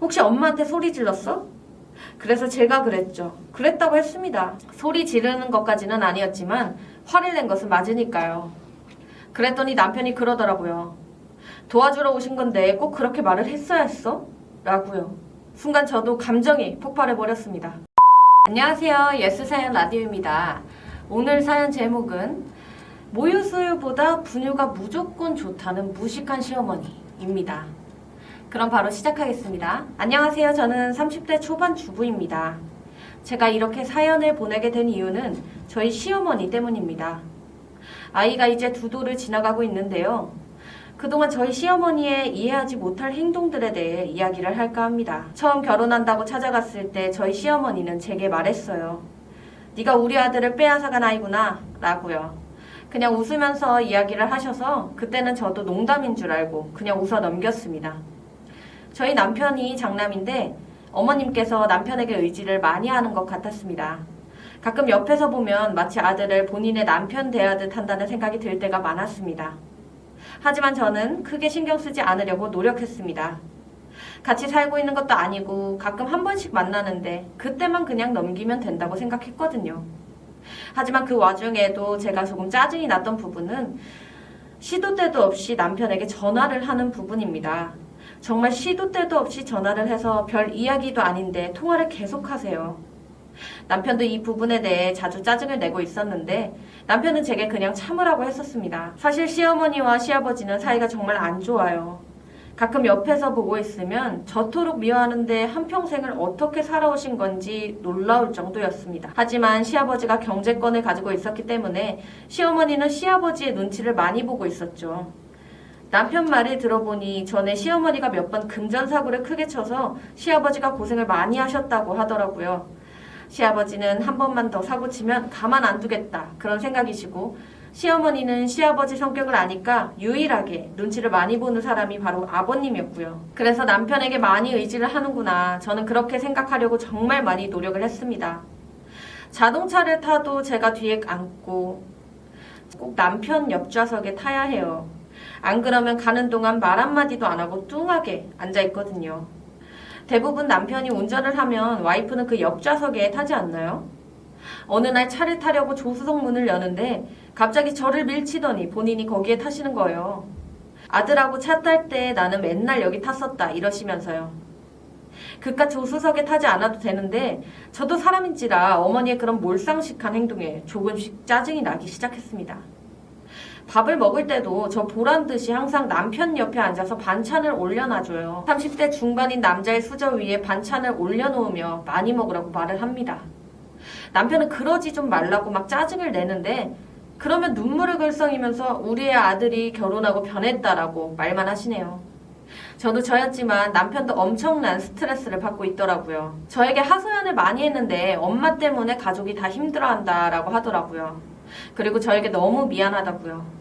혹시 엄마한테 소리 질렀어? 그래서 제가 그랬죠. 그랬다고 했습니다. 소리 지르는 것까지는 아니었지만 화를 낸 것은 맞으니까요. 그랬더니 남편이 그러더라고요. 도와주러 오신 건데 꼭 그렇게 말을 했어야 했어? 라고요. 순간 저도 감정이 폭발해버렸습니다. 안녕하세요. 예스사연 라디오입니다. 오늘 사연 제목은 모유수유보다 분유가 무조건 좋다는 무식한 시어머니입니다. 그럼 바로 시작하겠습니다. 안녕하세요. 저는 30대 초반 주부입니다. 제가 이렇게 사연을 보내게 된 이유는 저희 시어머니 때문입니다. 아이가 이제 2돌을 지나가고 있는데요. 그동안 저희 시어머니의 이해하지 못할 행동들에 대해 이야기를 할까 합니다. 처음 결혼한다고 찾아갔을 때 저희 시어머니는 제게 말했어요. 네가 우리 아들을 빼앗아간 아이구나 라고요. 그냥 웃으면서 이야기를 하셔서 그때는 저도 농담인 줄 알고 그냥 웃어 넘겼습니다. 저희 남편이 장남인데 어머님께서 남편에게 의지를 많이 하는 것 같았습니다. 가끔 옆에서 보면 마치 아들을 본인의 남편 대하듯 한다는 생각이 들 때가 많았습니다. 하지만 저는 크게 신경 쓰지 않으려고 노력했습니다. 같이 살고 있는 것도 아니고 가끔 한 번씩 만나는데 그때만 그냥 넘기면 된다고 생각했거든요. 하지만 그 와중에도 제가 조금 짜증이 났던 부분은 시도 때도 없이 남편에게 전화를 하는 부분입니다. 정말 시도 때도 없이 전화를 해서 별 이야기도 아닌데 통화를 계속하세요. 남편도 이 부분에 대해 자주 짜증을 내고 있었는데 남편은 제게 그냥 참으라고 했었습니다. 사실 시어머니와 시아버지는 사이가 정말 안 좋아요. 가끔 옆에서 보고 있으면 저토록 미워하는데 한평생을 어떻게 살아오신 건지 놀라울 정도였습니다. 하지만 시아버지가 경제권을 가지고 있었기 때문에 시어머니는 시아버지의 눈치를 많이 보고 있었죠. 남편 말을 들어보니 전에 시어머니가 몇 번 금전사고를 크게 쳐서 시아버지가 고생을 많이 하셨다고 하더라고요. 시아버지는 한 번만 더 사고 치면 가만 안 두겠다 그런 생각이시고 시어머니는 시아버지 성격을 아니까 유일하게 눈치를 많이 보는 사람이 바로 아버님이었고요. 그래서 남편에게 많이 의지를 하는구나 저는 그렇게 생각하려고 정말 많이 노력을 했습니다. 자동차를 타도 제가 뒤에 앉고 꼭 남편 옆좌석에 타야 해요. 안 그러면 가는 동안 말 한마디도 안 하고 뚱하게 앉아있거든요. 대부분 남편이 운전을 하면 와이프는 그 옆좌석에 타지 않나요? 어느 날 차를 타려고 조수석 문을 여는데 갑자기 저를 밀치더니 본인이 거기에 타시는 거예요. 아들하고 차 탈 때 나는 맨날 여기 탔었다 이러시면서요. 그깟 조수석에 타지 않아도 되는데 저도 사람인지라 어머니의 그런 몰상식한 행동에 조금씩 짜증이 나기 시작했습니다. 밥을 먹을 때도 저 보란 듯이 항상 남편 옆에 앉아서 반찬을 올려놔줘요. 30대 중반인 남자의 수저 위에 반찬을 올려놓으며 많이 먹으라고 말을 합니다. 남편은 그러지 좀 말라고 막 짜증을 내는데 그러면 눈물을 글썽이면서 우리의 아들이 결혼하고 변했다라고 말만 하시네요. 저도 저였지만 남편도 엄청난 스트레스를 받고 있더라고요. 저에게 하소연을 많이 했는데 엄마 때문에 가족이 다 힘들어한다라고 하더라고요. 그리고 저에게 너무 미안하다고요.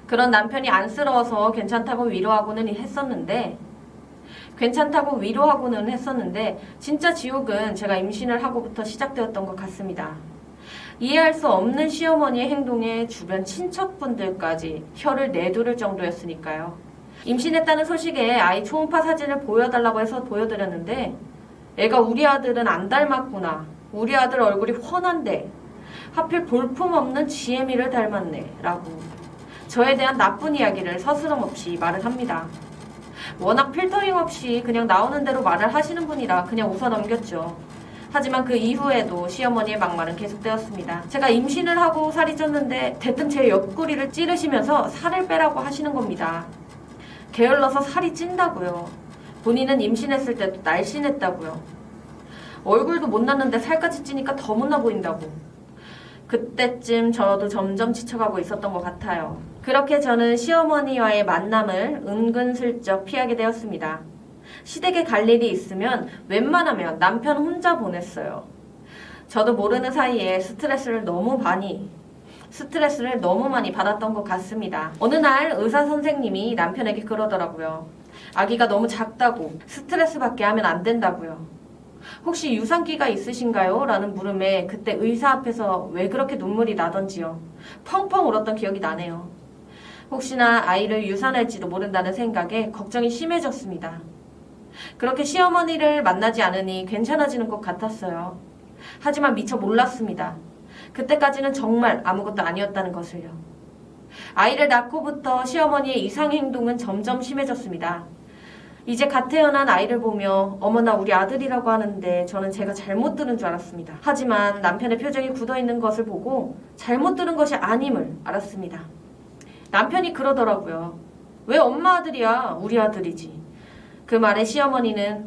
그런 남편이 안쓰러워서 괜찮다고 위로하고는 했었는데 진짜 지옥은 제가 임신을 하고부터 시작되었던 것 같습니다. 이해할 수 없는 시어머니의 행동에 주변 친척분들까지 혀를 내두를 정도였으니까요. 임신했다는 소식에 아이 초음파 사진을 보여달라고 해서 보여드렸는데 애가 우리 아들은 안 닮았구나. 우리 아들 얼굴이 훤한데 하필 볼품없는 지혜미를 닮았네 라고 저에 대한 나쁜 이야기를 서스럼없이 말을 합니다. 워낙 필터링 없이 그냥 나오는 대로 말을 하시는 분이라 그냥 웃어 넘겼죠. 하지만 그 이후에도 시어머니의 막말은 계속되었습니다. 제가 임신을 하고 살이 쪘는데 대뜸 제 옆구리를 찌르시면서 살을 빼라고 하시는 겁니다. 게을러서 살이 찐다고요. 본인은 임신했을 때도 날씬했다고요. 얼굴도 못났는데 살까지 찌니까 더 못나 보인다고. 그때쯤 저도 점점 지쳐가고 있었던 것 같아요. 그렇게 저는 시어머니와의 만남을 은근슬쩍 피하게 되었습니다. 시댁에 갈 일이 있으면 웬만하면 남편 혼자 보냈어요. 저도 모르는 사이에 스트레스를 너무 많이 받았던 것 같습니다. 어느 날 의사 선생님이 남편에게 그러더라고요. 아기가 너무 작다고 스트레스 받게 하면 안 된다고요. 혹시 유산기가 있으신가요? 라는 물음에 그때 의사 앞에서 왜 그렇게 눈물이 나던지요. 펑펑 울었던 기억이 나네요. 혹시나 아이를 유산할지도 모른다는 생각에 걱정이 심해졌습니다. 그렇게 시어머니를 만나지 않으니 괜찮아지는 것 같았어요. 하지만 미처 몰랐습니다. 그때까지는 정말 아무것도 아니었다는 것을요. 아이를 낳고부터 시어머니의 이상 행동은 점점 심해졌습니다. 이제 갓 태어난 아이를 보며 어머나 우리 아들이라고 하는데 저는 제가 잘못 들은 줄 알았습니다. 하지만 남편의 표정이 굳어있는 것을 보고 잘못 들은 것이 아님을 알았습니다. 남편이 그러더라고요. 왜 엄마 아들이야? 우리 아들이지. 그 말에 시어머니는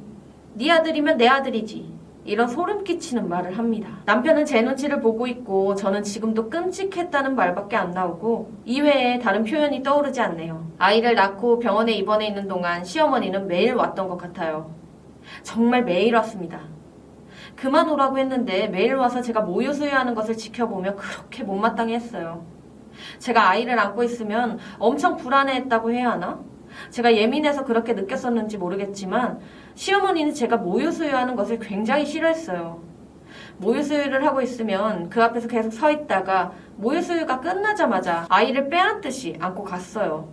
네 아들이면 내 아들이지. 이런 소름 끼치는 말을 합니다. 남편은 제 눈치를 보고 있고 저는 지금도 끔찍했다는 말밖에 안 나오고 이외에 다른 표현이 떠오르지 않네요. 아이를 낳고 병원에 입원해 있는 동안 시어머니는 매일 왔던 것 같아요. 정말 매일 왔습니다. 그만 오라고 했는데 매일 와서 제가 모유 수유하는 것을 지켜보며 그렇게 못마땅해 했어요. 제가 아이를 안고 있으면 엄청 불안해했다고 해야 하나? 제가 예민해서 그렇게 느꼈었는지 모르겠지만 시어머니는 제가 모유 수유하는 것을 굉장히 싫어했어요. 모유 수유를 하고 있으면 그 앞에서 계속 서 있다가 모유 수유가 끝나자마자 아이를 빼앗듯이 안고 갔어요.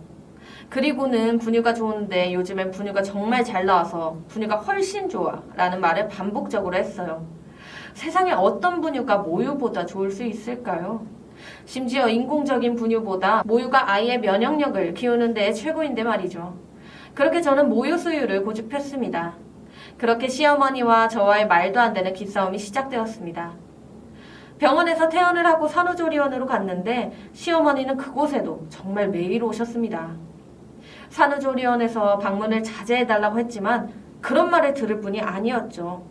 그리고는 분유가 좋은데 요즘엔 분유가 정말 잘 나와서 분유가 훨씬 좋아 라는 말을 반복적으로 했어요. 세상에 어떤 분유가 모유보다 좋을 수 있을까요? 심지어 인공적인 분유보다 모유가 아이의 면역력을 키우는 데 최고인데 말이죠. 그렇게 저는 모유 수유를 고집했습니다. 그렇게 시어머니와 저와의 말도 안 되는 기싸움이 시작되었습니다. 병원에서 퇴원을 하고 산후조리원으로 갔는데 시어머니는 그곳에도 정말 매일 오셨습니다. 산후조리원에서 방문을 자제해달라고 했지만 그런 말을 들을 뿐이 아니었죠.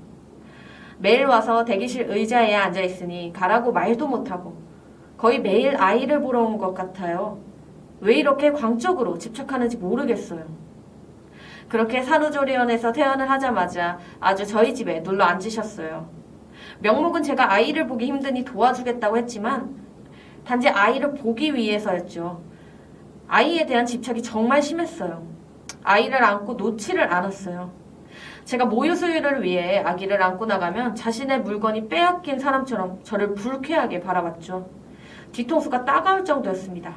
매일 와서 대기실 의자에 앉아있으니 가라고 말도 못하고 거의 매일 아이를 보러 온 것 같아요. 왜 이렇게 광적으로 집착하는지 모르겠어요. 그렇게 산후조리원에서 퇴원을 하자마자 아주 저희 집에 눌러 앉으셨어요. 명목은 제가 아이를 보기 힘드니 도와주겠다고 했지만 단지 아이를 보기 위해서였죠. 아이에 대한 집착이 정말 심했어요. 아이를 안고 놓지를 않았어요. 제가 모유 수유를 위해 아기를 안고 나가면 자신의 물건이 빼앗긴 사람처럼 저를 불쾌하게 바라봤죠. 뒤통수가 따가울 정도였습니다.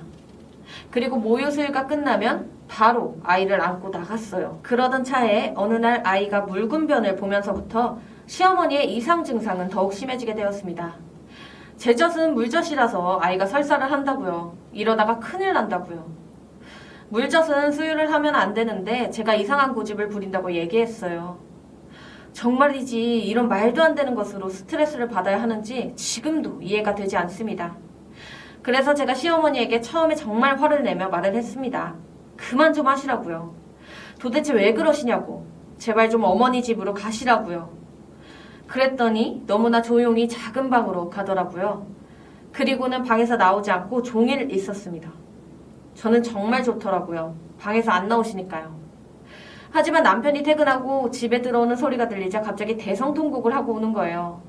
그리고 모유 수유가 끝나면 바로 아이를 안고 나갔어요. 그러던 차에 어느 날 아이가 묽은 변을 보면서부터 시어머니의 이상 증상은 더욱 심해지게 되었습니다. 제 젖은 물젖이라서 아이가 설사를 한다고요. 이러다가 큰일 난다고요. 물젖은 수유를 하면 안 되는데 제가 이상한 고집을 부린다고 얘기했어요. 정말이지 이런 말도 안 되는 것으로 스트레스를 받아야 하는지 지금도 이해가 되지 않습니다. 그래서 제가 시어머니에게 처음에 정말 화를 내며 말을 했습니다. 그만 좀 하시라고요. 도대체 왜 그러시냐고. 제발 좀 어머니 집으로 가시라고요. 그랬더니 너무나 조용히 작은 방으로 가더라고요. 그리고는 방에서 나오지 않고 종일 있었습니다. 저는 정말 좋더라고요. 방에서 안 나오시니까요. 하지만 남편이 퇴근하고 집에 들어오는 소리가 들리자 갑자기 대성통곡을 하고 오는 거예요.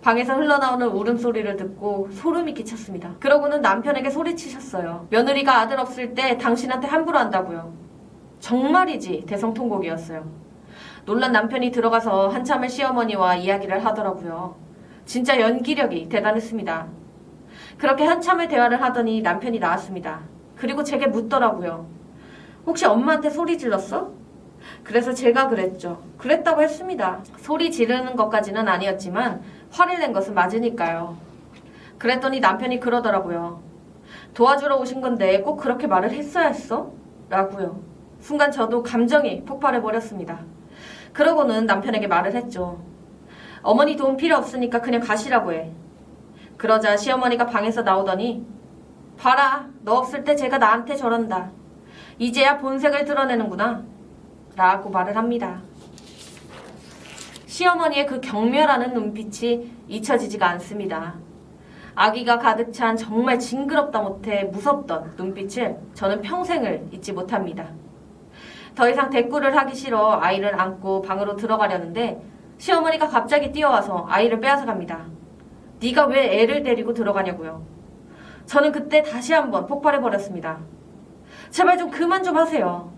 방에서 흘러나오는 울음소리를 듣고 소름이 끼쳤습니다. 그러고는 남편에게 소리치셨어요. 며느리가 아들 없을 때 당신한테 함부로 한다고요. 정말이지 대성통곡이었어요. 놀란 남편이 들어가서 한참을 시어머니와 이야기를 하더라고요. 진짜 연기력이 대단했습니다. 그렇게 한참을 대화를 하더니 남편이 나왔습니다. 그리고 제게 묻더라고요. 혹시 엄마한테 소리 질렀어? 그래서 제가 그랬죠. 그랬다고 했습니다. 소리 지르는 것까지는 아니었지만 화를 낸 것은 맞으니까요. 그랬더니 남편이 그러더라고요. 도와주러 오신 건데 꼭 그렇게 말을 했어야 했어? 라고요. 순간 저도 감정이 폭발해버렸습니다. 그러고는 남편에게 말을 했죠. 어머니 도움 필요 없으니까 그냥 가시라고 해. 그러자 시어머니가 방에서 나오더니 봐라, 너 없을 때 제가 나한테 저런다. 이제야 본색을 드러내는구나. 라고 말을 합니다. 시어머니의 그 경멸하는 눈빛이 잊혀지지가 않습니다. 아기가 가득 찬 정말 징그럽다 못해 무섭던 눈빛을 저는 평생을 잊지 못합니다. 더 이상 대꾸를 하기 싫어 아이를 안고 방으로 들어가려는데 시어머니가 갑자기 뛰어와서 아이를 빼앗아 갑니다. 네가 왜 애를 데리고 들어가냐고요. 저는 그때 다시 한번 폭발해버렸습니다. 제발 좀 그만 좀 하세요.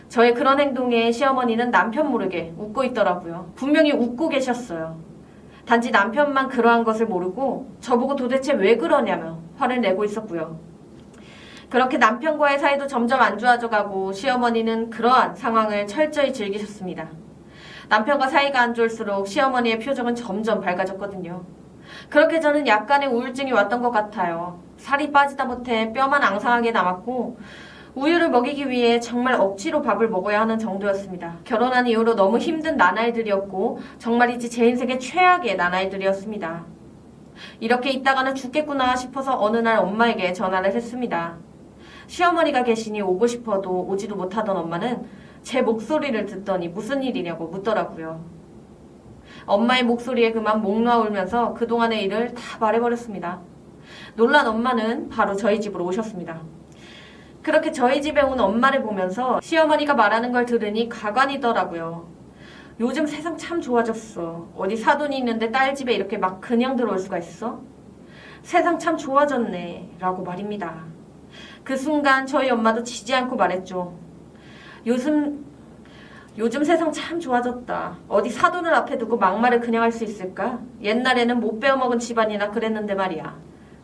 저의 그런 행동에 시어머니는 남편 모르게 웃고 있더라고요. 분명히 웃고 계셨어요. 단지 남편만 그러한 것을 모르고 저보고 도대체 왜 그러냐며 화를 내고 있었고요. 그렇게 남편과의 사이도 점점 안 좋아져가고 시어머니는 그러한 상황을 철저히 즐기셨습니다. 남편과 사이가 안 좋을수록 시어머니의 표정은 점점 밝아졌거든요. 그렇게 저는 약간의 우울증이 왔던 것 같아요. 살이 빠지다 못해 뼈만 앙상하게 남았고 우유를 먹이기 위해 정말 억지로 밥을 먹어야 하는 정도였습니다. 결혼한 이후로 너무 힘든 나날들이었고 정말이지 제 인생의 최악의 나날들이었습니다. 이렇게 있다가는 죽겠구나 싶어서 어느 날 엄마에게 전화를 했습니다. 시어머니가 계시니 오고 싶어도 오지도 못하던 엄마는 제 목소리를 듣더니 무슨 일이냐고 묻더라고요. 엄마의 목소리에 그만 목 놓아 울면서 그동안의 일을 다 말해버렸습니다. 놀란 엄마는 바로 저희 집으로 오셨습니다. 그렇게 저희 집에 온 엄마를 보면서 시어머니가 말하는 걸 들으니 가관이더라고요. 요즘 세상 참 좋아졌어. 어디 사돈이 있는데 딸 집에 이렇게 막 그냥 들어올 수가 있어? 세상 참 좋아졌네 라고 말입니다. 그 순간 저희 엄마도 지지 않고 말했죠. 요즘 세상 참 좋아졌다. 어디 사돈을 앞에 두고 막말을 그냥 할 수 있을까? 옛날에는 못 배워먹은 집안이나 그랬는데 말이야.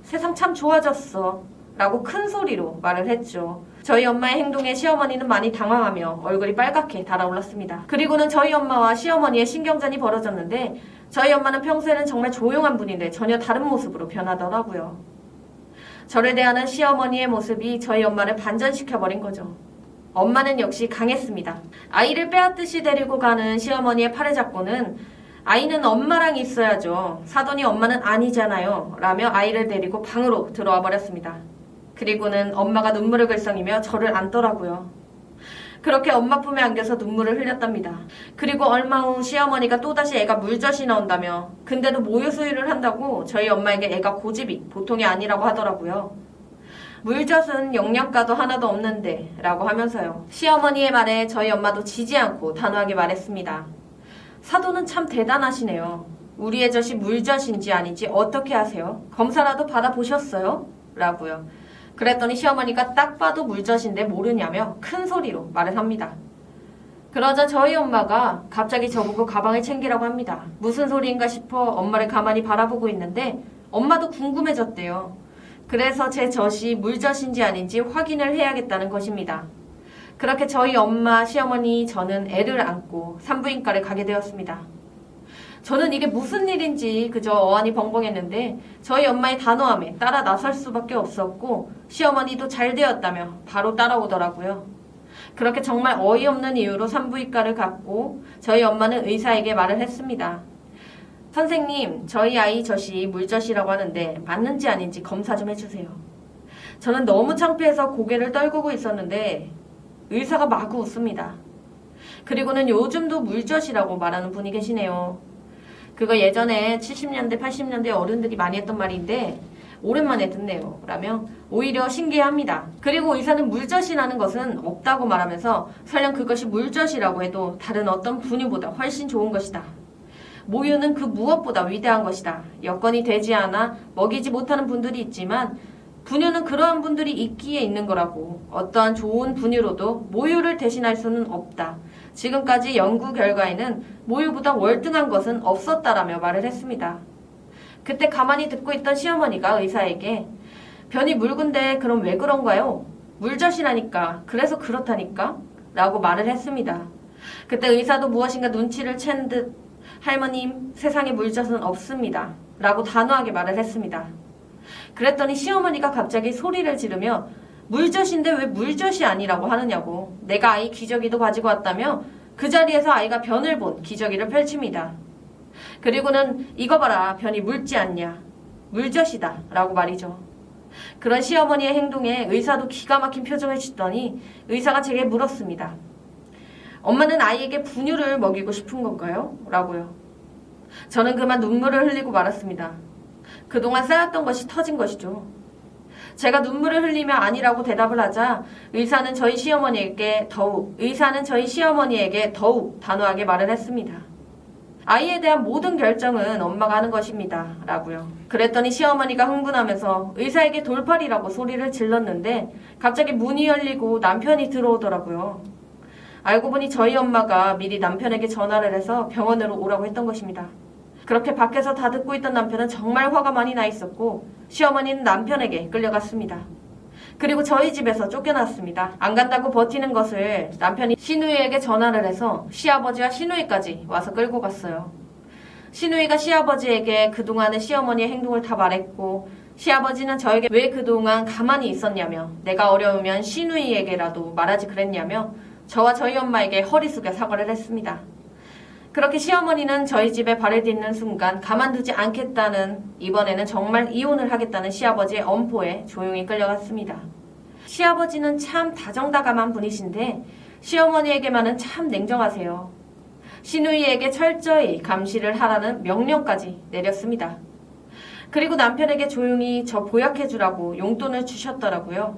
세상 참 좋아졌어. 라고 큰 소리로 말을 했죠. 저희 엄마의 행동에 시어머니는 많이 당황하며 얼굴이 빨갛게 달아올랐습니다. 그리고는 저희 엄마와 시어머니의 신경전이 벌어졌는데 저희 엄마는 평소에는 정말 조용한 분인데 전혀 다른 모습으로 변하더라고요. 저를 대하는 시어머니의 모습이 저희 엄마를 반전시켜버린 거죠. 엄마는 역시 강했습니다. 아이를 빼앗듯이 데리고 가는 시어머니의 팔을 잡고는 아이는 엄마랑 있어야죠. 사돈이 엄마는 아니잖아요. 라며 아이를 데리고 방으로 들어와 버렸습니다. 그리고는 엄마가 눈물을 글썽이며 저를 안더라고요. 그렇게 엄마 품에 안겨서 눈물을 흘렸답니다. 그리고 얼마 후 시어머니가 또다시 애가 물젖이 나온다며 근데도 모유 수유를 한다고 저희 엄마에게 애가 고집이 보통이 아니라고 하더라고요. 물젖은 영양가도 하나도 없는데 라고 하면서요. 시어머니의 말에 저희 엄마도 지지 않고 단호하게 말했습니다. 사돈은 참 대단하시네요. 우리의 젖이 물젖인지 아닌지 어떻게 아세요? 검사라도 받아보셨어요? 라고요. 그랬더니 시어머니가 딱 봐도 물젖인데 모르냐며 큰 소리로 말을 합니다. 그러자 저희 엄마가 갑자기 저보고 가방을 챙기라고 합니다. 무슨 소리인가 싶어 엄마를 가만히 바라보고 있는데 엄마도 궁금해졌대요. 그래서 제 젖이 물젖인지 아닌지 확인을 해야겠다는 것입니다. 그렇게 저희 엄마, 시어머니, 저는 애를 안고 산부인과를 가게 되었습니다. 저는 이게 무슨 일인지 그저 어안이 벙벙했는데 저희 엄마의 단호함에 따라 나설 수밖에 없었고 시어머니도 잘 되었다며 바로 따라오더라고요. 그렇게 정말 어이없는 이유로 산부인과를 갔고 저희 엄마는 의사에게 말을 했습니다. 선생님, 저희 아이 젖이 물젖이라고 하는데 맞는지 아닌지 검사 좀 해주세요. 저는 너무 창피해서 고개를 떨구고 있었는데 의사가 마구 웃습니다. 그리고는 요즘도 물젖이라고 말하는 분이 계시네요. 그거 예전에 70년대, 80년대 어른들이 많이 했던 말인데 오랜만에 듣네요. 라며 오히려 신기해합니다. 그리고 의사는 물젖이라는 것은 없다고 말하면서 설령 그것이 물젖이라고 해도 다른 어떤 분유보다 훨씬 좋은 것이다. 모유는 그 무엇보다 위대한 것이다. 여건이 되지 않아 먹이지 못하는 분들이 있지만 분유는 그러한 분들이 있기에 있는 거라고. 어떠한 좋은 분유로도 모유를 대신할 수는 없다. 지금까지 연구 결과에는 모유보다 월등한 것은 없었다라며 말을 했습니다. 그때 가만히 듣고 있던 시어머니가 의사에게 변이 묽은데 그럼 왜 그런가요? 물젖이라니까. 그래서 그렇다니까? 라고 말을 했습니다. 그때 의사도 무엇인가 눈치를 챈 듯 할머님, 세상에 물젖은 없습니다. 라고 단호하게 말을 했습니다. 그랬더니 시어머니가 갑자기 소리를 지르며 물젖인데 왜 물젖이 아니라고 하느냐고. 내가 아이 기저귀도 가지고 왔다며 그 자리에서 아이가 변을 본 기저귀를 펼칩니다. 그리고는 이거 봐라, 변이 묽지 않냐. 물젖이다 라고 말이죠. 그런 시어머니의 행동에 의사도 기가 막힌 표정을 짓더니 의사가 제게 물었습니다. 엄마는 아이에게 분유를 먹이고 싶은 건가요? 라고요. 저는 그만 눈물을 흘리고 말았습니다. 그동안 쌓였던 것이 터진 것이죠. 제가 눈물을 흘리며 아니라고 대답을 하자 의사는 저희 시어머니에게 더욱 단호하게 말을 했습니다. 아이에 대한 모든 결정은 엄마가 하는 것입니다. 라고요. 그랬더니 시어머니가 흥분하면서 의사에게 돌팔이라고 소리를 질렀는데 갑자기 문이 열리고 남편이 들어오더라고요. 알고 보니 저희 엄마가 미리 남편에게 전화를 해서 병원으로 오라고 했던 것입니다. 그렇게 밖에서 다 듣고 있던 남편은 정말 화가 많이 나 있었고 시어머니는 남편에게 끌려갔습니다. 그리고 저희 집에서 쫓겨났습니다. 안 간다고 버티는 것을 남편이 시누이에게 전화를 해서 시아버지와 시누이까지 와서 끌고 갔어요. 시누이가 시아버지에게 그동안의 시어머니의 행동을 다 말했고, 시아버지는 저에게 왜 그동안 가만히 있었냐며, 내가 어려우면 시누이에게라도 말하지 그랬냐며 저와 저희 엄마에게 허리 숙여 사과를 했습니다. 그렇게 시어머니는 저희 집에 발을 딛는 순간 가만두지 않겠다는, 이번에는 정말 이혼을 하겠다는 시아버지의 엄포에 조용히 끌려갔습니다. 시아버지는 참 다정다감한 분이신데 시어머니에게만은 참 냉정하세요. 시누이에게 철저히 감시를 하라는 명령까지 내렸습니다. 그리고 남편에게 조용히 저 보약해주라고 용돈을 주셨더라고요.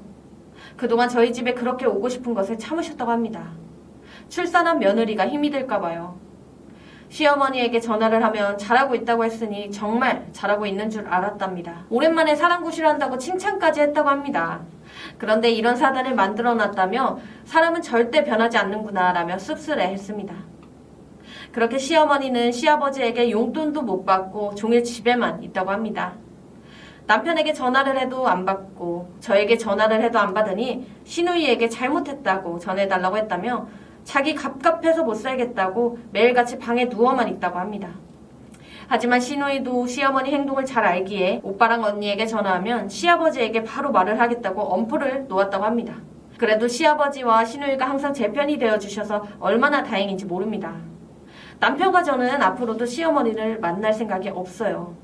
그동안 저희 집에 그렇게 오고 싶은 것을 참으셨다고 합니다. 출산한 며느리가 힘이 들까봐요. 시어머니에게 전화를 하면 잘하고 있다고 했으니 정말 잘하고 있는 줄 알았답니다. 오랜만에 사랑구실한다고 칭찬까지 했다고 합니다. 그런데 이런 사단을 만들어놨다며 사람은 절대 변하지 않는구나 라며 씁쓸해했습니다. 그렇게 시어머니는 시아버지에게 용돈도 못 받고 종일 집에만 있다고 합니다. 남편에게 전화를 해도 안 받고 저에게 전화를 해도 안 받으니 시누이에게 잘못했다고 전해달라고 했다며 자기 갑갑해서 못 살겠다고 매일같이 방에 누워만 있다고 합니다. 하지만 시누이도 시어머니 행동을 잘 알기에 오빠랑 언니에게 전화하면 시아버지에게 바로 말을 하겠다고 엄포를 놓았다고 합니다. 그래도 시아버지와 시누이가 항상 제 편이 되어주셔서 얼마나 다행인지 모릅니다. 남편과 저는 앞으로도 시어머니를 만날 생각이 없어요.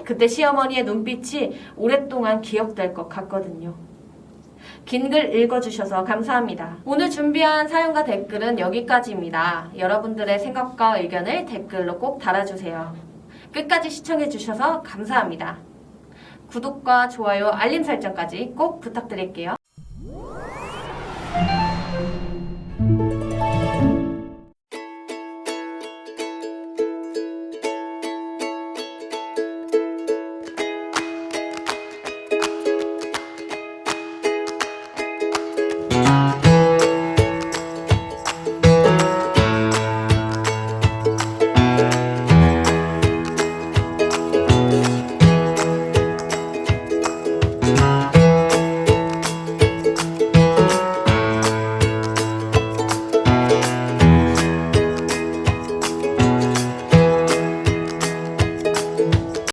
그때 시어머니의 눈빛이 오랫동안 기억될 것 같거든요. 긴 글 읽어주셔서 감사합니다. 오늘 준비한 사연과 댓글은 여기까지입니다. 여러분들의 생각과 의견을 댓글로 꼭 달아주세요. 끝까지 시청해주셔서 감사합니다. 구독과 좋아요, 알림 설정까지 꼭 부탁드릴게요.